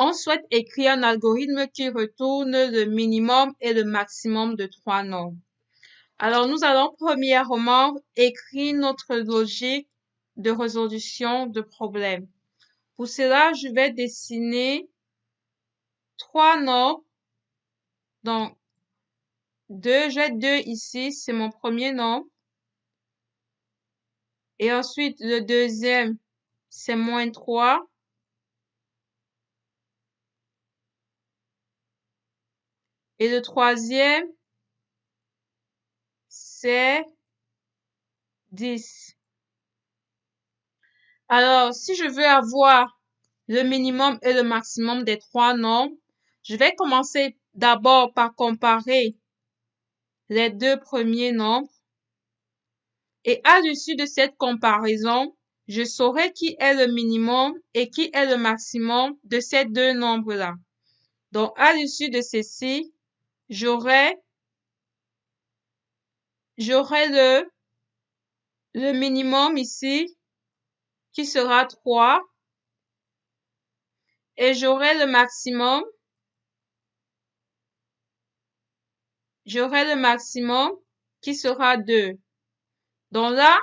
On souhaite écrire un algorithme qui retourne le minimum et le maximum de 3 nombres. Alors, nous allons premièrement écrire notre logique de résolution de problème. Pour cela, je vais dessiner 3 nombres. Donc, j'ai 2 ici, c'est mon premier nombre. Et ensuite, le deuxième, c'est -3. Et le troisième, c'est 10. Alors, si je veux avoir le minimum et le maximum des 3 nombres, je vais commencer d'abord par comparer les 2 premiers nombres. Et à-dessus de cette comparaison, je saurai qui est le minimum et qui est le maximum de ces 2 nombres-là. Donc, à-dessus de ceci, j'aurai le minimum ici qui sera 3 et j'aurai le maximum qui sera 2. Donc là,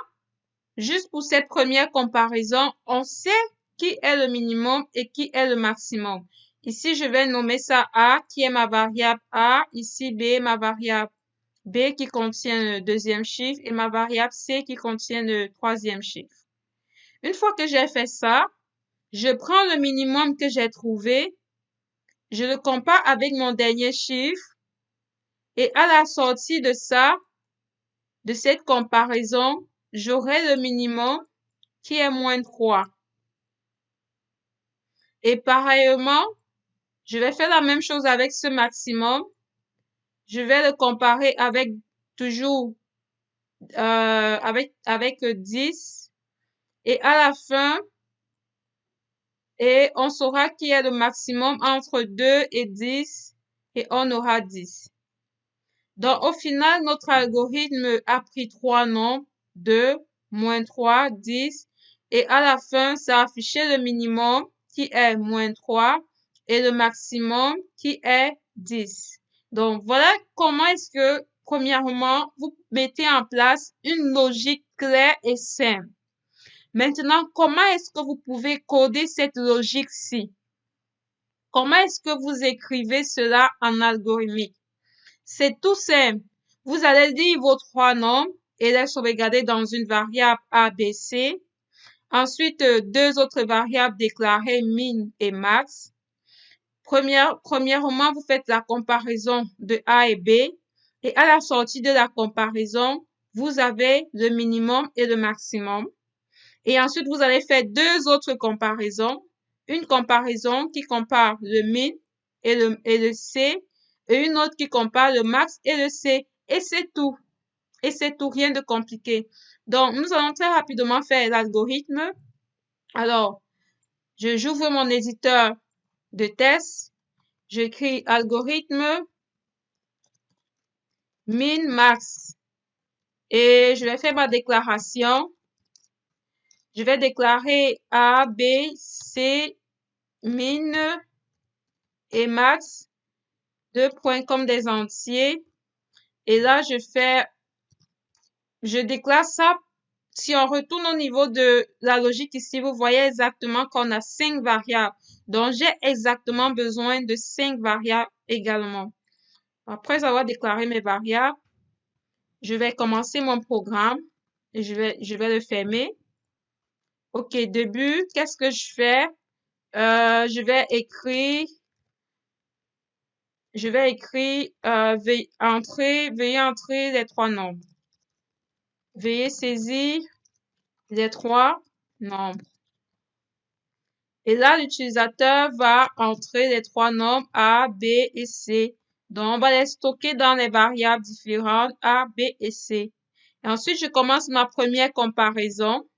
juste pour cette première comparaison, on sait qui est le minimum et qui est le maximum. Ici, je vais nommer ça A, qui est ma variable A. Ici, B, ma variable B qui contient le deuxième chiffre et ma variable C qui contient le troisième chiffre. Une fois que j'ai fait ça, je prends le minimum que j'ai trouvé, je le compare avec mon dernier chiffre et à la sortie de ça, de cette comparaison, j'aurai le minimum qui est -3. Et pareillement, je vais faire la même chose avec ce maximum. Je vais le comparer avec toujours avec 10 et à la fin et on saura qui est le maximum entre 2 et 10 et on aura 10. Donc au final, notre algorithme a pris 3 nombres, 2, -3, 10 et à la fin, ça a affiché le minimum qui est -3 et le maximum qui est 10. Donc voilà comment est-ce que premièrement, vous mettez en place une logique claire et simple. Maintenant, comment est-ce que vous pouvez coder cette logique-ci? Comment est-ce que vous écrivez cela en algorithmique? C'est tout simple. Vous allez lire vos 3 nombres et les sauvegarder dans une variable ABC. Ensuite, 2 autres variables déclarées min et max. Premièrement, vous faites la comparaison de A et B. Et à la sortie de la comparaison, vous avez le minimum et le maximum. Et ensuite, vous allez faire 2 autres comparaisons. Une comparaison qui compare le min et le C et une autre qui compare le max et le C. Et c'est tout. Et c'est tout, rien de compliqué. Donc, nous allons très rapidement faire l'algorithme. Alors, j'ouvre mon éditeur de test. J'écris algorithme min max et je vais faire ma déclaration. Je vais déclarer A, B, C, min et max, 2 points comme des entiers. Et là, je déclare ça. Si on retourne au niveau de la logique ici, vous voyez exactement qu'on a 5 variables. Donc, j'ai exactement besoin de 5 variables également. Après avoir déclaré mes variables, je vais commencer mon programme et je vais le fermer. OK, début, qu'est-ce que je fais? Je vais écrire, veuillez entrer les 3 nombres. Veuillez saisir les 3 nombres. Et là, l'utilisateur va entrer les 3 nombres A, B et C. Donc, on va les stocker dans les variables différentes A, B et C. Et ensuite, je commence ma première comparaison.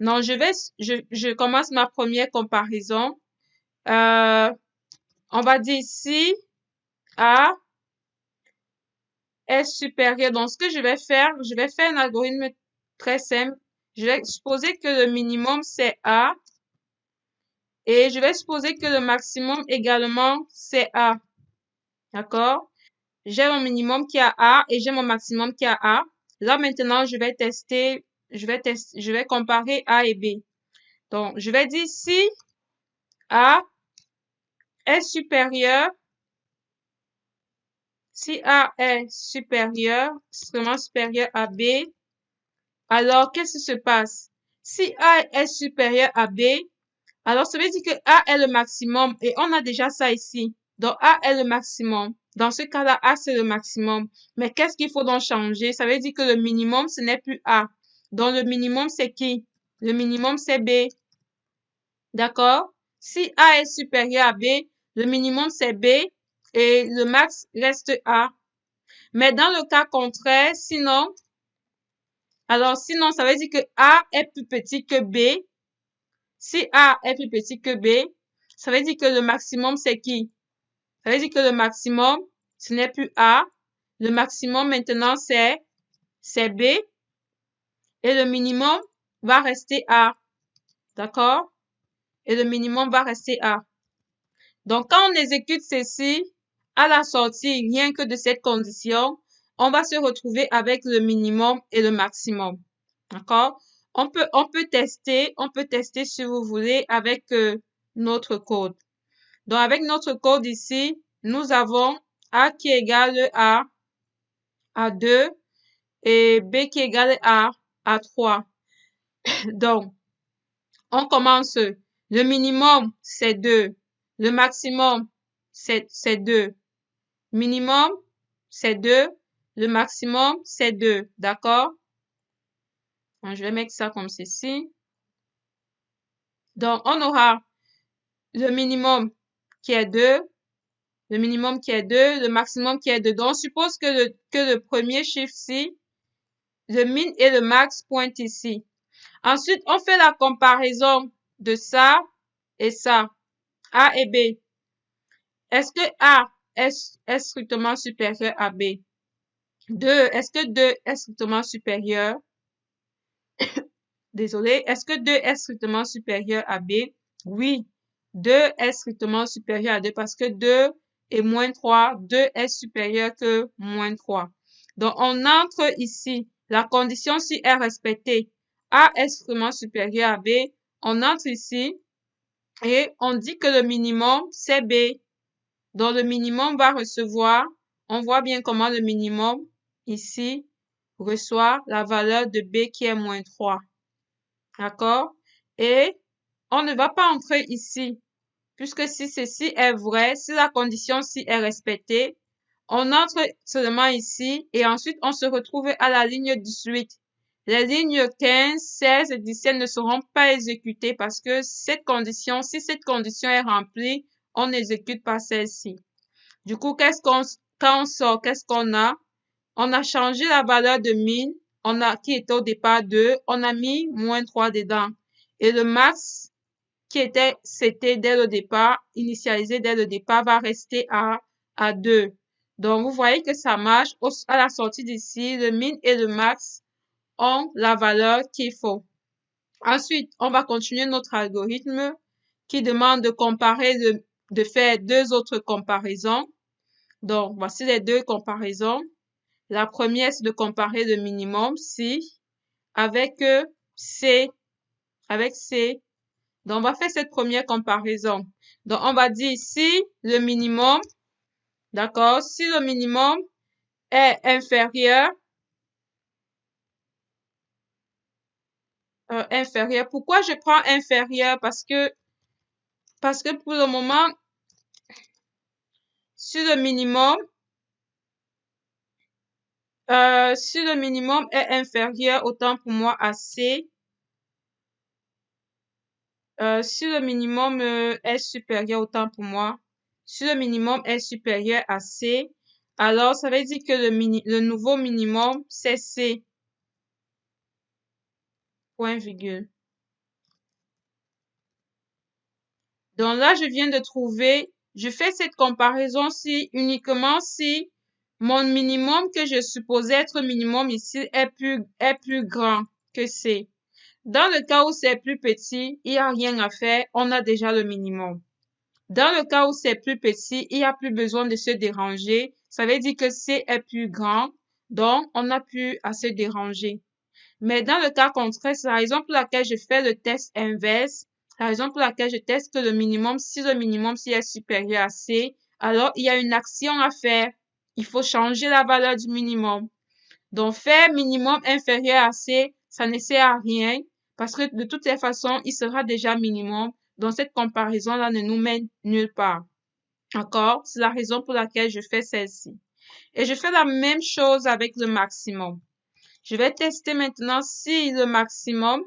Non, je commence ma première comparaison. On va dire ici, A est supérieur. Donc, ce que je vais faire un algorithme très simple. Je vais supposer que le minimum, c'est A. Et je vais supposer que le maximum également, c'est A. D'accord? J'ai mon minimum qui est à A et j'ai mon maximum qui est à A. Là, maintenant, je vais comparer A et B. Donc, je vais dire si A est supérieur, si A est supérieur, extrêmement supérieur à B, alors qu'est-ce qui se passe? Si A est supérieur à B, alors ça veut dire que A est le maximum et on a déjà ça ici. Donc, A est le maximum. Dans ce cas-là, A, c'est le maximum. Mais qu'est-ce qu'il faut donc changer? Ça veut dire que le minimum, ce n'est plus A. Donc, le minimum, c'est qui? Le minimum, c'est B. D'accord? Si A est supérieur à B, le minimum, c'est B et le max reste A. Mais dans le cas contraire, sinon, ça veut dire que A est plus petit que B. Si A est plus petit que B, ça veut dire que le maximum, c'est qui? Ça veut dire que le maximum, ce n'est plus A. Le maximum, maintenant, c'est B. Et le minimum va rester A. D'accord? Et le minimum va rester A. Donc, quand on exécute ceci, à la sortie, rien que de cette condition, on va se retrouver avec le minimum et le maximum. D'accord? On peut tester si vous voulez avec notre code. Donc, avec notre code ici, nous avons A qui est égal à 2 et B qui est égal à 3. Donc, on commence. Le minimum, c'est 2. Le maximum, c'est 2. Minimum, c'est 2. Le maximum, c'est 2. D'accord? Je vais mettre ça comme ceci. Donc, on aura le minimum qui est 2. Le minimum qui est 2. Le maximum qui est 2. Donc, on suppose que le premier chiffre ici, le min et le max pointent ici. Ensuite, on fait la comparaison de ça et ça. A et B. Est-ce que A est strictement supérieur à B? 2. Est-ce que 2 est strictement supérieur? Désolé. Est-ce que 2 est strictement supérieur à B? Oui. 2 est strictement supérieur à 2 parce que 2 et moins 3, 2 est supérieur que moins 3. Donc, on entre ici. La condition si est respectée. A est strictement supérieur à B. On entre ici et on dit que le minimum, c'est B. Donc, le minimum va recevoir, on voit bien comment le minimum, ici, reçoit la valeur de B qui est moins 3. D'accord? Et on ne va pas entrer ici, puisque si ceci est vrai, si la condition ci est respectée, on entre seulement ici et ensuite on se retrouve à la ligne 18. Les lignes 15, 16 et 17 ne seront pas exécutées parce que si cette condition est remplie, on n'exécute pas celle-ci. Du coup, quand on sort, qu'est-ce qu'on a? On a changé la valeur de min, qui était au départ 2, on a mis moins 3 dedans. Et le max, c'était dès le départ, initialisé dès le départ, va rester à 2. Donc, vous voyez que ça marche. À la sortie d'ici, le min et le max ont la valeur qu'il faut. Ensuite, on va continuer notre algorithme qui demande de comparer, de faire 2 autres comparaisons. Donc, voici les 2 comparaisons. La première, c'est de comparer le minimum, si, avec C. Donc, on va faire cette première comparaison. Donc, on va dire si le minimum, d'accord, si le minimum est inférieur, Pourquoi je prends inférieur? Parce que pour le moment, si le minimum est inférieur, autant pour moi à C. Si le minimum est supérieur, autant pour moi. Si le minimum est supérieur à C, alors ça veut dire que le nouveau minimum, c'est C. Point virgule. Donc là, je viens de trouver, je fais cette comparaison-ci uniquement si mon minimum que je supposais être minimum ici est plus grand que C. Dans le cas où c'est plus petit, il n'y a rien à faire, on a déjà le minimum. Dans le cas où c'est plus petit, il n'y a plus besoin de se déranger. Ça veut dire que C est plus grand, donc on n'a plus à se déranger. Mais dans le cas contraire, c'est la raison pour laquelle je fais le test inverse. La raison pour laquelle je teste que le minimum, si le minimum est supérieur à C, alors il y a une action à faire. Il faut changer la valeur du minimum. Donc, faire minimum inférieur à C, ça ne sert à rien parce que de toutes les façons, il sera déjà minimum. Donc, cette comparaison-là ne nous mène nulle part. D'accord? C'est la raison pour laquelle je fais celle-ci. Et je fais la même chose avec le maximum. Je vais tester maintenant si le maximum,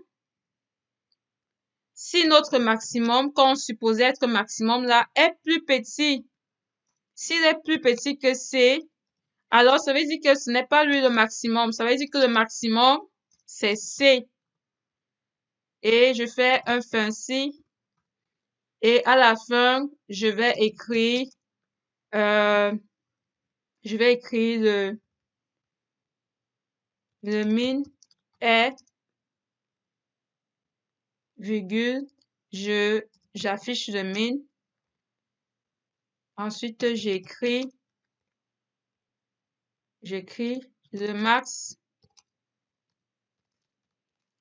si notre maximum, qu'on supposait être maximum là, est plus petit. S'il est plus petit que C, alors ça veut dire que ce n'est pas lui le maximum. Ça veut dire que le maximum, c'est C. Et je fais un fin si. Et à la fin, je vais écrire le min est, virgule, j'affiche le min. Ensuite, j'écris le max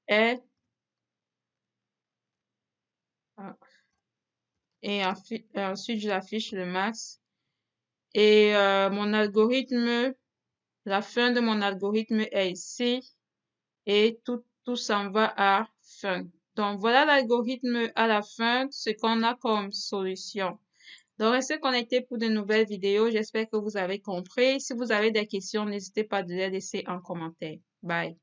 est, et ensuite j'affiche le max. Et mon algorithme, la fin de mon algorithme est ici. Et tout s'en va à fin. Donc, voilà l'algorithme à la fin, ce qu'on a comme solution. Donc, restez connectés pour de nouvelles vidéos. J'espère que vous avez compris. Si vous avez des questions, n'hésitez pas à les laisser en commentaire. Bye.